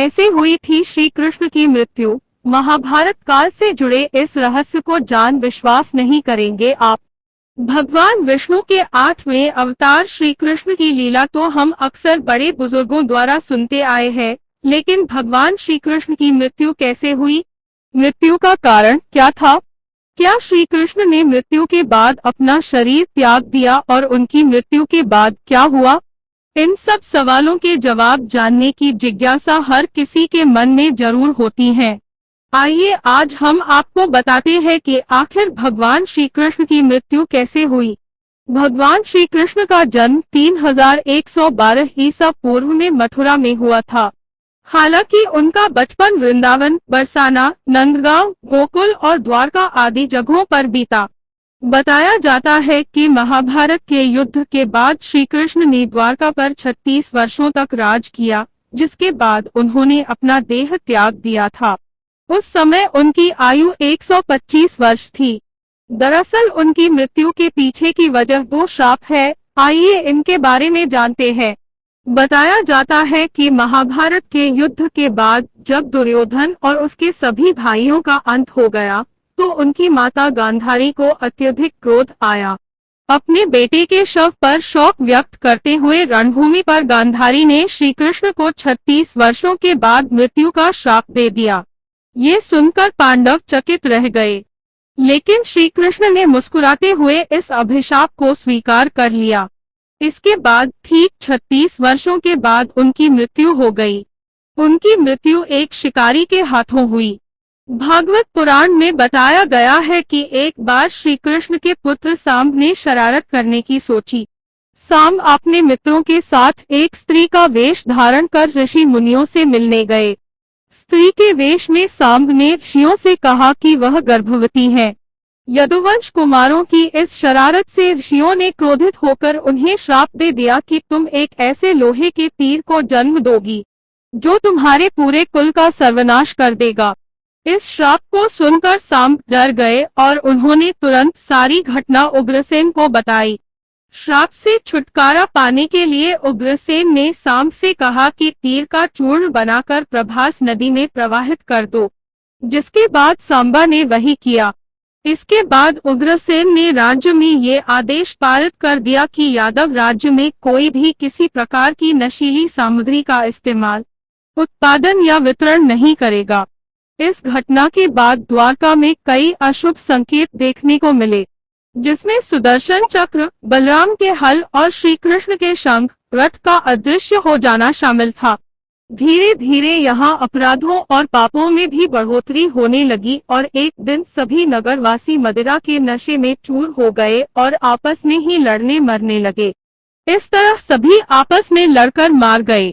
कैसे हुई थी श्री कृष्ण की मृत्यु? महाभारत काल से जुड़े इस रहस्य को जान विश्वास नहीं करेंगे आप। भगवान विष्णु के 8वें अवतार श्री कृष्ण की लीला तो हम अक्सर बड़े बुजुर्गों द्वारा सुनते आए हैं, लेकिन भगवान श्री कृष्ण की मृत्यु कैसे हुई? मृत्यु का कारण क्या था? क्या श्री कृष्ण ने मृत्यु के बाद अपना शरीर त्याग दिया और उनकी मृत्यु के बाद क्या हुआ? इन सब सवालों के जवाब जानने की जिज्ञासा हर किसी के मन में जरूर होती है। आइए आज हम आपको बताते हैं कि आखिर भगवान श्री कृष्ण की मृत्यु कैसे हुई। भगवान श्री कृष्ण का जन्म 3112 ईसा पूर्व में मथुरा में हुआ था। हालांकि उनका बचपन वृंदावन, बरसाना, नंदगांव, गोकुल और द्वारका आदि जगहों पर बीता। बताया जाता है कि महाभारत के युद्ध के बाद श्री कृष्ण ने द्वारका पर 36 वर्षों तक राज किया, जिसके बाद उन्होंने अपना देह त्याग दिया था। उस समय उनकी आयु 125 वर्ष थी। दरअसल उनकी मृत्यु के पीछे की वजह 2 श्राप है। आइए इनके बारे में जानते हैं। बताया जाता है कि महाभारत के युद्ध के बाद जब दुर्योधन और उसके सभी भाइयों का अंत हो गया, तो उनकी माता गांधारी को अत्यधिक क्रोध आया। अपने बेटे के शव पर शोक व्यक्त करते हुए रणभूमि पर गांधारी ने श्री कृष्ण को 36 वर्षों के बाद मृत्यु का श्राप दे दिया। ये सुनकर पांडव चकित रह गए, लेकिन श्री कृष्ण ने मुस्कुराते हुए इस अभिशाप को स्वीकार कर लिया। इसके बाद ठीक 36 वर्षों के बाद उनकी मृत्यु हो गई। उनकी मृत्यु एक शिकारी के हाथों हुई। भागवत पुराण में बताया गया है कि एक बार श्री कृष्ण के पुत्र सांब ने शरारत करने की सोची। सांब अपने मित्रों के साथ एक स्त्री का वेश धारण कर ऋषि मुनियों से मिलने गए। स्त्री के वेश में सांब ने ऋषियों से कहा कि वह गर्भवती है। यदुवंश कुमारों की इस शरारत से ऋषियों ने क्रोधित होकर उन्हें श्राप दे दिया कि तुम एक ऐसे लोहे के तीर को जन्म दोगी जो तुम्हारे पूरे कुल का सर्वनाश कर देगा। इस श्राप को सुनकर सांब डर गए और उन्होंने तुरंत सारी घटना उग्रसेन को बताई। श्राप से छुटकारा पाने के लिए उग्रसेन ने सांब से कहा कि तीर का चूर्ण बनाकर प्रभास नदी में प्रवाहित कर दो, जिसके बाद सांबा ने वही किया। इसके बाद उग्रसेन ने राज्य में ये आदेश पारित कर दिया कि यादव राज्य में कोई भी किसी प्रकार की नशीली सामग्री का इस्तेमाल, उत्पादन या वितरण नहीं करेगा। इस घटना के बाद द्वारका में कई अशुभ संकेत देखने को मिले, जिसमें सुदर्शन चक्र, बलराम के हल और श्री कृष्ण के शंख, रथ का अदृश्य हो जाना शामिल था। धीरे धीरे यहाँ अपराधों और पापों में भी बढ़ोतरी होने लगी और एक दिन सभी नगरवासी मदिरा के नशे में चूर हो गए और आपस में ही लड़ने मरने लगे। इस तरह सभी आपस में लड़कर मार गए।